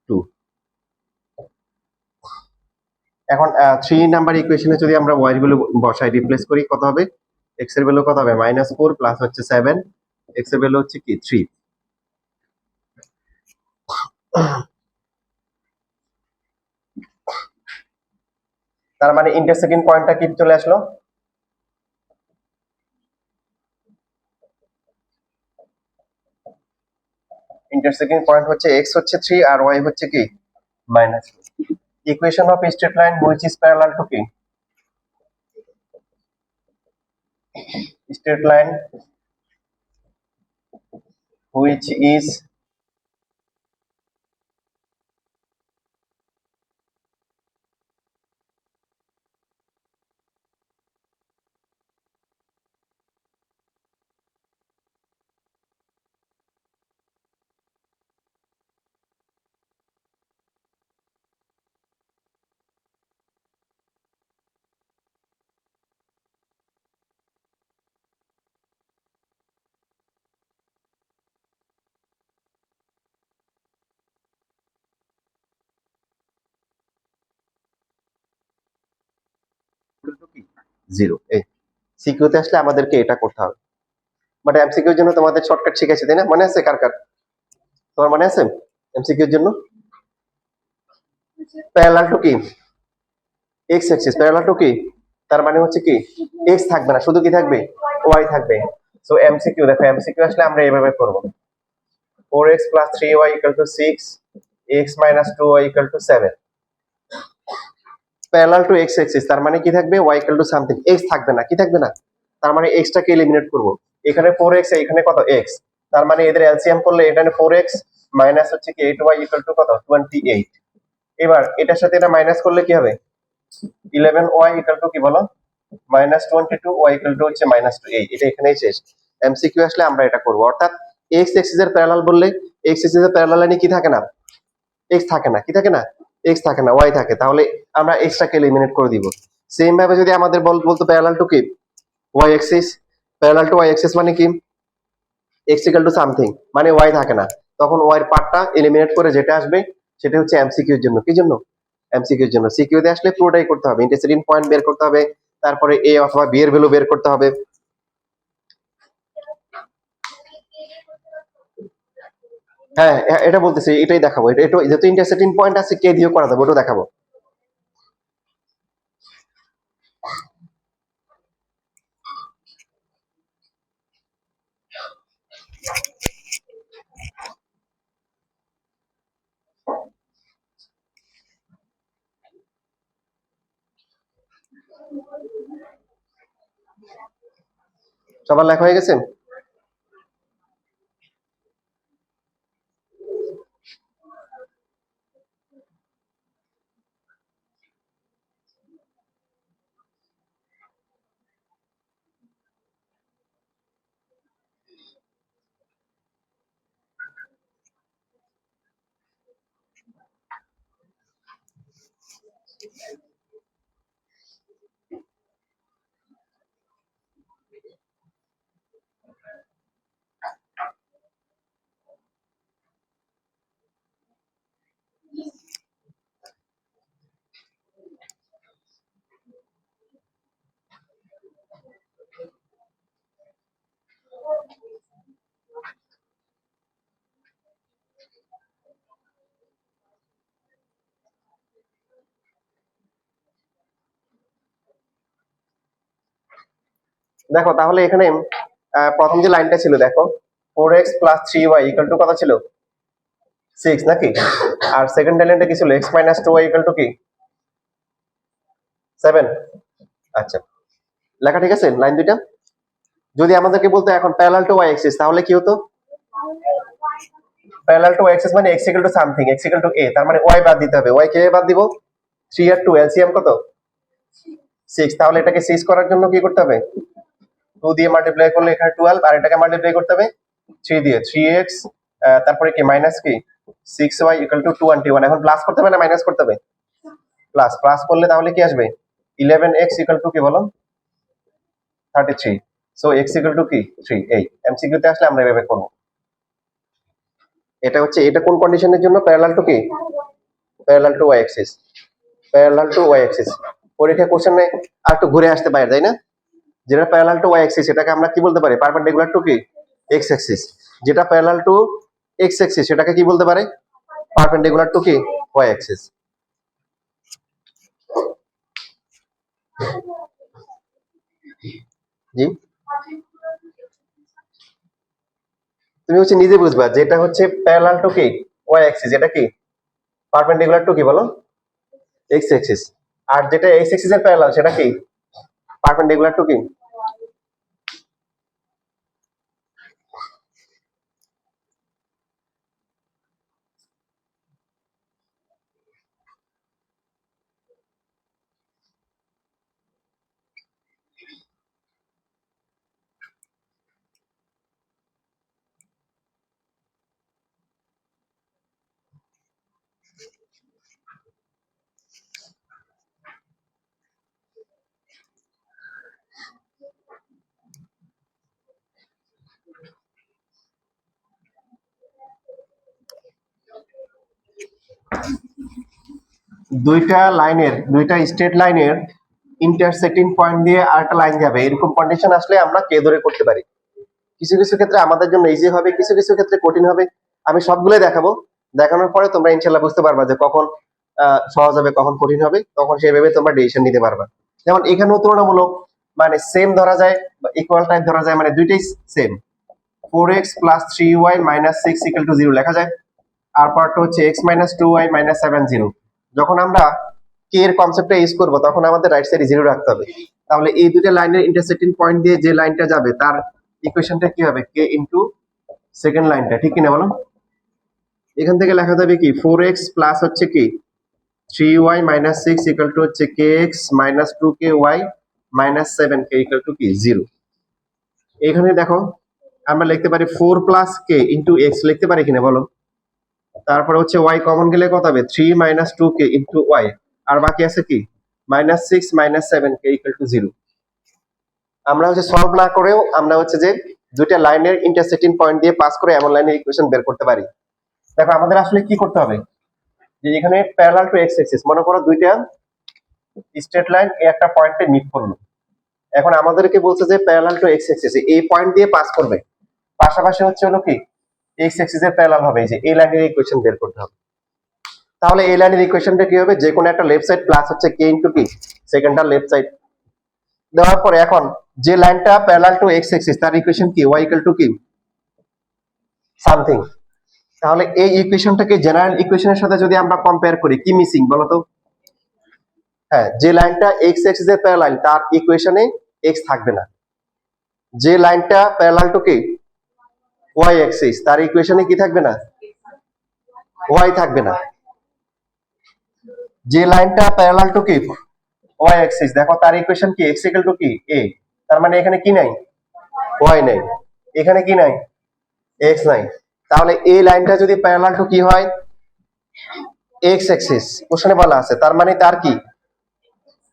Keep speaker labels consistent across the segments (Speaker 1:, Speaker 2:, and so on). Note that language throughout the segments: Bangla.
Speaker 1: 2। এখন 3 নাম্বার ইকুয়েশনে যদি আমরা y এর ভ্যালু বসাই, রিপ্লেস করি, কত হবে? x এর ভ্যালু কত হবে? -4 প্লাস হচ্ছে 7, x এর ভ্যালু হচ্ছে কি 3। তার মানে ইন্টারসেক্টিং পয়েন্টটা কি চলে আসলো? ইন্টারসেক্টিং পয়েন্ট হচ্ছে x হচ্ছে 3 আর y হচ্ছে কি -2। Equation of straight line which is parallel to কি? Straight line which is zero. এই সিকিউতে আসলে আমাদেরকে এটা করতে হবে, বাট এমসিকিউর জন্য তোমাদের শর্টকাট শিখেছে, তাই না? মনে আছে কার কার? তোমার মনে আছে এমসিকিউর জন্য প্যারালাল টু কি? এক্স অ্যাক্সিস প্যারালাল টু কি? তার মানে হচ্ছে কি এক্স থাকবে না, শুধু কি থাকবে? ওয়াই থাকবে। সো এমসিকিউ দেখো, এমসিকিউ আসলে আমরা এইভাবে করব। 4x plus 3y equal to 6, x minus 2y equal to 7, parallel to x Axis, তার মানে কি থাকবে? y equal to something, x থাকবে না, কি থাকবে না? তার মানে এক্স টাকে এলিমিনেট করব। এখানে 4x, এখানে কত x, তার মানে এদের এলসিএম করলে এখানে 4x মাইনাস হচ্ছে কি 8y equal to কত 28। এবার এটার সাথে এটা মাইনাস করলে কি হবে? 11y equal to কি বলো? -22, y equal to হচ্ছে -2। এটা এখানেই শেষ। এমসিকিউ আসলে আমরা এটা করব, অর্থাৎ x অ্যাক্সিস এর প্যারালাল বললে x অ্যাক্সিস এর প্যারালাল লাইনে কি থাকে না? x থাকে না, কি থাকে না? x থাকে না, y থাকে। তাহলে আমরা x টাকে এলিমিনেট করে দিব। সেম ভাবে যদি আমাদের বলতো প্যারালাল টু কি y Axis, parallel two y Axis মানে কি x equal to সামথিং, মানে y থাকে না, তখন y এর পার্টটা এলিমিনেট করে যেটা আসবে সেটা হচ্ছে এমসিকিউ এর জন্য। কি জন্য? এমসিকিউ এর জন্য। সিকিউ তে আসলে পুরোটাই করতে হবে, ইন্টারসেক্টিং পয়েন্ট বের করতে হবে, তারপরে a অথবা b এর ভ্যালু বের করতে হবে। হ্যাঁ, এটা বলতেছি, এটাই দেখাবো। এটা যেহেতু ইন্টারসেক্টিং পয়েন্ট আছে, কে দিয়েও করা যাবে, ওটাও দেখাবো। সবার লেখা হয়ে গেছে? দেখো তাহলে এখানে প্রথম যে লাইনটা ছিল দেখো, 4x plus 3y equal to কত ছিল? 6 নাকি? আর সেকেন্ড লাইনটা কি ছিল? x minus 2y equal to কি? 7। আচ্ছা, লেখা ঠিক আছে লাইন দুইটা? যদি আমাদেরকে বলতো এখন প্যারালাল টু y অ্যাক্সিস, তাহলে কি হতো? প্যারালাল টু y অ্যাক্সিস মানে x equal to something, x equal to a, তার মানে y বাদ দিতে হবে। y কে বাদ দিব? 3 আর 2 এলসিএম কত? 6। তাহলে এটাকে 6 করার জন্য কি করতে হবে? 2 দিয়ে মাল্টিপ্লাই করলে এখানে 12, আর এটাকে মাল্টিপ্লাই করতে হবে 3 দিয়ে। 3x তারপরে কি মাইনাস কি 6y ইকুয়াল টু 21। এখন প্লাস করতে হবে না মাইনাস করতে হবে? প্লাস। প্লাস করলে তাহলে কি আসবে? 11x ইকুয়াল টু কি বলো? 33। সো x ইকুয়াল টু কি 3। এই এমসিকিউ তে আসলে আমরা এভাবে করব। এটা হচ্ছে, এটা কোন কন্ডিশনের জন্য? প্যারালাল টু কি parallel to Y axis, parallel to Y axis. পরীক্ষা কোশ্চেন নেই আর একটু ঘুরে আসতে পারে, তাই না? যেটা প্যারালাল টু ওয়াই অ্যাক্সিস সেটাকে আমরা কি বলতে পারি? পারপেন্ডিকুলার টু কি এক্স অ্যাক্সিস। যেটা প্যারালাল টু এক্স অ্যাক্সিস সেটাকে কি বলতে পারে? পারপেন্ডিকুলার টু কি ওয়াই অ্যাক্সিস। জি, তুমি হচ্ছে নিজে বুঝবা যেটা হচ্ছে প্যারালাল টু কি ওয়াই অ্যাক্সিস, এটা কি পারপেন্ডিকুলার টু কি বলো এক্স অ্যাক্সিস। আর যেটা এক্স অ্যাক্সিস এর প্যারালাল সেটা কি পারপেন্ডিকুলার টু কি। 2টা স্ট্রেট লাইনের ইন্টারসেক্টিং পয়েন্ট দিয়ে আরেকটা লাইন যাবে, এরকম কন্ডিশন আসলে আমরা কে ধরে করতে পারি। কিছু কিছু ক্ষেত্রে আমাদের জন্য ইজি হবে, কিছু কিছু ক্ষেত্রে কঠিন হবে। আমি সবগুলোই দেখাবো, দেখানোর পরে তোমরা ইনশাল্লাহ বুঝতে পারবা যে কখন সহজ হবে কখন কঠিন হবে, তখন সেভাবে তোমরা ডিসিশন নিতে পারবা। যেমন এখানেও তুলনামূলক মানে সেম ধরা যায় বা ইকুয়াল টাইপ ধরা যায়, মানে দুইটাই সেম। 4x + 3y - 6 = 0 লেখা যায়। আর পার্টটা হচ্ছে x - 2y - 7 0। যখন আমরা কে এর কনসেপ্টটা ইউজ করব তখন আমাদের রাইট সাইডে 0 রাখতে হবে। তাহলে এই দুটো লাইনের ইন্টারসেক্টিং পয়েন্ট দিয়ে যে লাইনটা যাবে তার ইকুয়েশনটা কি হবে? কে ইনটু সেকেন্ড লাইনটা, ঠিক কিনা বলো? এখান থেকে লেখা যাবে কি 4x প্লাস হচ্ছে কি 3y - 6 = হচ্ছে kx - 2ky - 7k = কি 0। এখানে দেখো আমরা লিখতে পারি 4 + k * x লিখতে পারি কিনা বলো? তারপরে হচ্ছে y কমন গেলে কত হবে? 3 - 2k * y। আর বাকি আছে কি -6 - 7k = 0। আমরা হচ্ছে সলভ না করেও আমরা হচ্ছে যে দুইটা লাইনের ইন্টারসেক্টিং পয়েন্ট দিয়ে পাস করে এমন লাইনের ইকুয়েশন বের করতে পারি। দেখো আমাদের আসলে কি করতে হবে, যে এখানে প্যারালাল টু এক্স অ্যাক্সিস, মনে করো দুইটা স্ট্রেট লাইন এই একটা পয়েন্টে মিট করলো। এখন আমাদেরকে বলছে যে প্যারালাল টু এক্স অ্যাক্সিস এই পয়েন্ট দিয়ে পাস করবে, পাশাপাশি হচ্ছে হলো কি এক্স অ্যাক্সিস এর প্যারালাল হবে, যে এই লাইনের ইকুয়েশন বের করতে হবে। তাহলে এই লাইনের ইকুয়েশনটা কি হবে? যে কোনো একটা লেফট সাইড প্লাস হচ্ছে কে ইনটু কি সেকেন্ডটা লেফট সাইড দেওয়ার পরে এখন যে লাইনটা প্যারালাল টু এক্স অ্যাক্সিস তার ইকুয়েশন কি y = কি সামথিং। তাহলে এই ইকুয়েশনটাকে জেনারেল ইকুয়েশনের সাথে যদি আমরা কম্পেয়ার করি কি মিসিং বলো তো? হ্যাঁ, যে লাইনটা এক্স অ্যাক্সিস এর প্যারালাল তার ইকুয়েশনে এক্স থাকবে না। যে লাইনটা প্যারালাল টু কি ওয়াই অ্যাক্সিস তার ইকুয়েশনে কি থাকবে না? ওয়াই থাকবে না। যে লাইনটা প্যারালাল টু কি ওয়াই অ্যাক্সিস, দেখো তার ইকুয়েশন কি x = কি a। তার মানে এখানে কি নাই? ওয়াই নাই। এখানে কি নাই? এক্স নাই। তাহলে এই লাইনটা যদি প্যারালাল টু কি হয় এক্স অ্যাক্সিস, কোশ্চেনে বলা আছে, তার মানে তার কি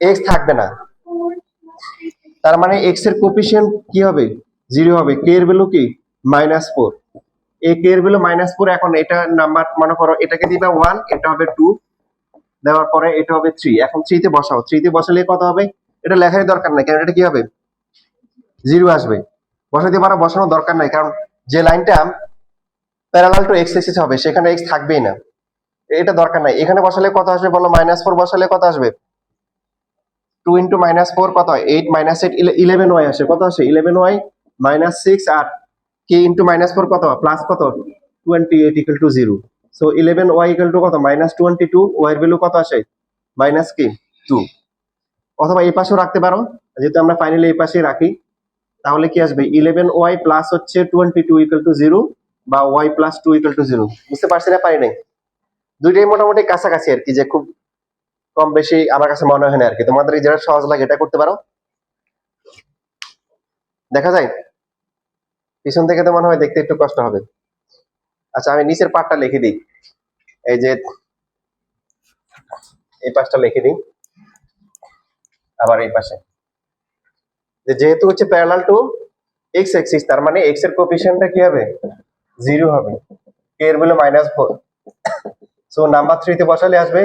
Speaker 1: এক্স থাকবে না। তার মানে এক্স এর কোএফিসিয়েন্ট কি হবে? 0 হবে। কে এর ভ্যালু কি -4। এই কে এর ভ্যালু -4। এখন এটা নাম্বার মনে করো এটাকে দিবা 1, এটা হবে 2, দেওয়ার পরে এটা হবে 3। এখন 3 তে বসাও, 3 তে বসালে কত হবে? এটা লেখার দরকার নাই, কারণ এটা কি হবে 0 আসবে। বসাতে পারো, বসানোর দরকার নাই, কারণ যে লাইনটা প্যারালাল টু এক্স অ্যাক্সিস হবে সেখানে এক্স থাকবেই না, এটা দরকার নাই। এখানে বসালে কত আসবে বলো? -4 বসালে কত আসবে? 2 * -4 কত হয়? 8 - 8 11y আসে। কত আসে? 11y - 6 আর k * -4 কত প্লাস কত 28 = 0। সো 11y = কত -22, y এর ভ্যালু কত আসে মাইনাস কি 2। অথবা এই পাশেও রাখতে পারো, যেহেতু আমরা ফাইনালি এই পাশেই রাখি। তাহলে কি আসবে 11y প্লাস হচ্ছে 22 = 0 বা y + 2 = 0। বুঝতে পারছি না? পারি নাই। দুইটাই মোটামুটি কাছাকাছি আর কি, যে খুব কম বেশি আমার কাছে মনে হয় না আর কি। তোমাদের যেটা সহজ লাগে এটা করতে পারো, দেখা যায়। পিছন থেকে তো মনে হয় দেখতে একটু কষ্ট হবে। আচ্ছা আমি নিচের পার্টটা লিখে দিই, এই যে এই পাশটা লিখে দিই, আবার এই পাশে যেহেতু হচ্ছে প্যারালাল টু এক্স অ্যাক্সিস তার মানে এক্স এর কোএফিসিয়েন্টটা কি হবে 0 হবে। কে এর ভ্যালু -4, সো নাম্বার 3 তে বসালে আসবে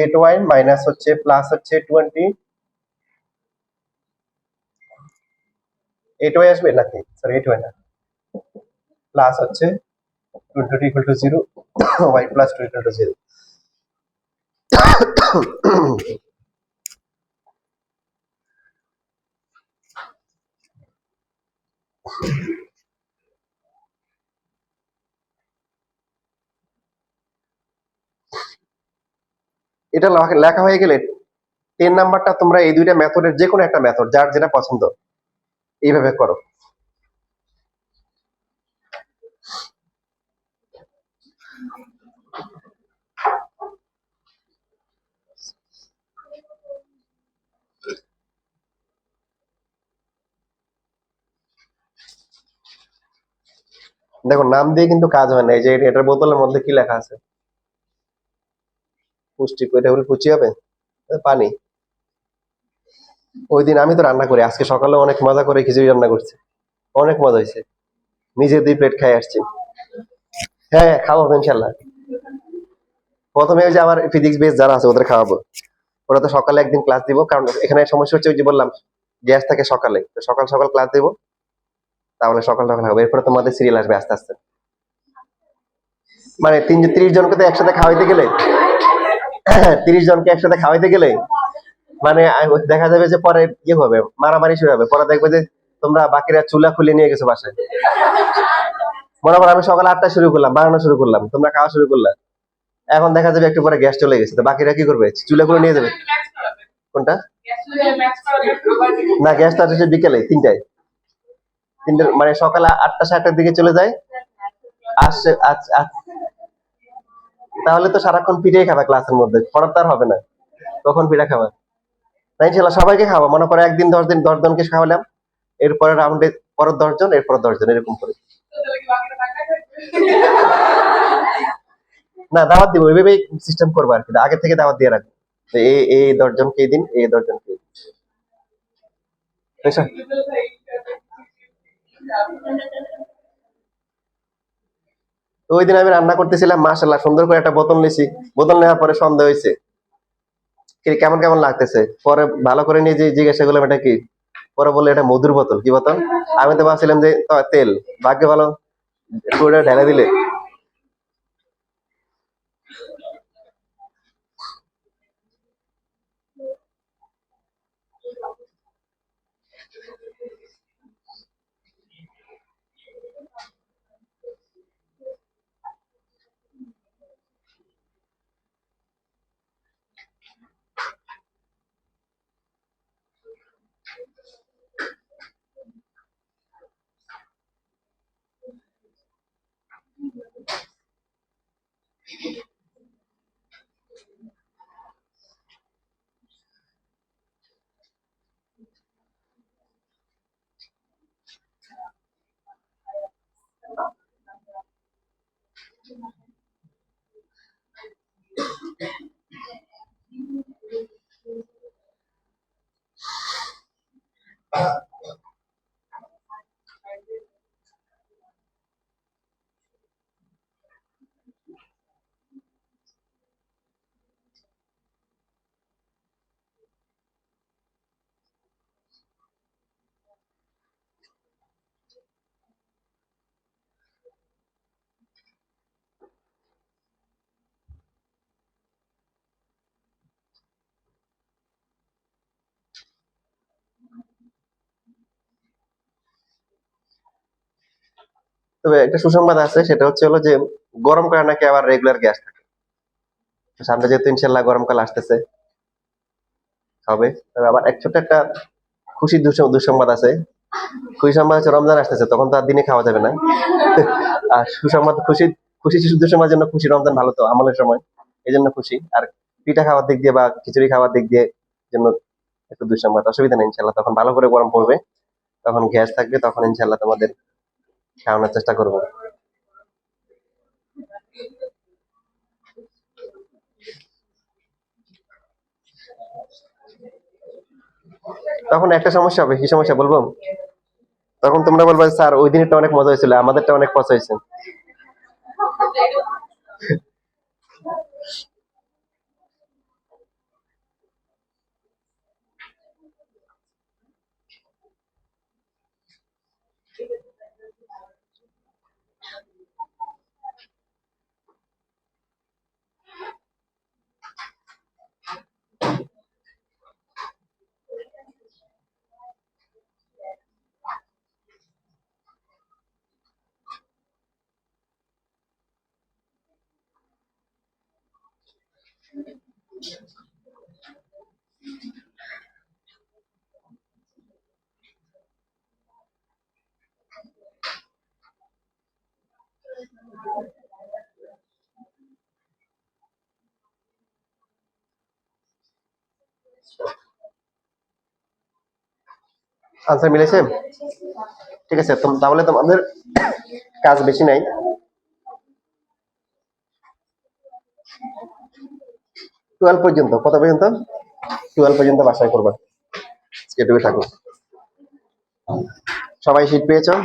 Speaker 1: 8y মাইনাস হচ্ছে প্লাস হচ্ছে 20, 8y আসবে নাকি, সরি 8y না, প্লাস হচ্ছে 20 equal to 0, y plus 2 equal to 0। এটা লেখা হয়ে গেলে 10 নাম্বারটা তোমরা এই দুইটা মেথডের যে কোনো একটা মেথড যার যেটা পছন্দ এইভাবে করো। দেখো নাম দিয়ে কিন্তু কাজ হয় না। এই যে এটার বোতলের মধ্যে কি লেখা আছে, পুষ্টি, এটা হলে পুষ্টি হবে, পানি। ওই দিন আমি তো রান্না করি, আজকে সকালে অনেক মজা করে খিচুড়ি রান্না করছি, অনেক মজা হয়েছে, নিজে 2 প্লেট খাই আসছি। হ্যাঁ খাবো ইনশাল্লাহ। প্রথমে ওই যে আমার ফিজিক্স বেস যারা আছে ওদের খাওয়াবো, ওরা তো সকালে একদিন ক্লাস দিব, কারণ এখানে সমস্যা হচ্ছে ওই যে বললাম গ্যাস থাকে সকালে, তো সকাল সকাল ক্লাস দিব, তাহলে সকাল সকাল হবে, এরপরে তোমাদের সিরিয়াল আসবে আস্তে আস্তে। মানে 30 জনকে তো একসাথে খাওয়াইতে গেলে 30 জনকে একসাথে খাওয়াইতে গেলে মানে দেখা যাবে যে পরে ইয়ে হবে, মারামারি শুরু হবে, পরে দেখবে যে তোমরা বাকিরা চুলা খুলে নিয়ে গেছো বাসায়। মনে করো আমি সকাল 8টায় শুরু করলাম, বানানো শুরু করলাম, তোমরা খাওয়া শুরু করলাম, এখন দেখা যাবে একটু পরে গ্যাস চলে গেছে, তো বাকিরা কি করবে, চুলা করে নিয়ে যাবে। কোনটা? না গ্যাসটা আসছে বিকেলে 3টায়, 3টার মানে সকাল 8টা 7টার দিকে চলে যায়, আসছে তাহলে তো সারাক্ষণ পিঠেই খাবা ক্লাসের মধ্যে, পড়ার তো আর হবে না, কখন পিঠা খাবা? না ইনশাল্লাহ সবাইকে খাওয়া, মনে করো একদিন 10 দিন 10 জনকে খাওয়ালাম, এরপরে রাউন্ডে পরের 10 জন, এরপরে 10 জন, এরকম করে। না দাওয়াত দিব, ওইভাবেই সিস্টেম করবো আর কি, আগে থেকে দাওয়াত দিয়ে রাখবো, তো এই 10 জনকে এই দিন, এই 10 জনকে এই দিন। বুঝছো? তো ওই দিন আমি রান্না করতেছিলাম, মাশাল্লাহ সুন্দর করে একটা বোতল নিয়েছি, বোতল নেওয়ার পরে সন্দেহ হয়েছে কেমন কেমন লাগতেছে, পরে ভালো করে নিয়ে যে জিজ্ঞাসা করলাম এটা কি, পরে বললো এটা মধুর বোতল। কি বোতল? আমি তো ভাবছিলাম যে তেল, ভাগ্য ভালো পুরোটা ঢেলে দিলে। তবে একটা সুসংবাদ আছে, সেটা হচ্ছে হলো যে গরমকালে নাকি আবার রেগুলার গ্যাস থাকে। তো সামনে যেহেতু ইনশাল্লাহ গরমকাল আসতেছে, হবে। তবে আবার এক ছোট্ট একটা খুশির দুঃসংবাদ আছে। খুশি সংবাদ হচ্ছে রমজান আসতেছে, তখন তো আর দিনে খাওয়া যাবে না। আর সুসংবাদ, খুশি শিশু দুঃসংবাদের জন্য খুশি, রমজান ভালো তো আমলের সময়, এই জন্য খুশি। আর পিঠা খাওয়ার দিক দিয়ে বা খিচুড়ি খাওয়ার দিক দিয়ে জন্য একটু দুঃসংবাদ, অসুবিধা নেই ইনশাল্লাহ, তখন ভালো করে গরম পড়বে, তখন গ্যাস থাকবে, তখন ইনশাল্লাহ তোমাদের খাওয়ানোর চেষ্টা করবো। তখন একটা সমস্যা হবে, কি সমস্যা বলবো, তখন তোমরা বলবে স্যার ওই দিনটা অনেক মজা হয়েছিল, আমাদেরটা অনেক পচা হয়েছে। আনসার মিলেছে? ঠিক আছে, তাহলে তোমাদের কাজ বেশি নাই। 12 পর্যন্ত, কত পর্যন্ত? 12 পর্যন্ত বাসায় করবা, এটুকু থাকো। সবাই শীট পেয়েছো?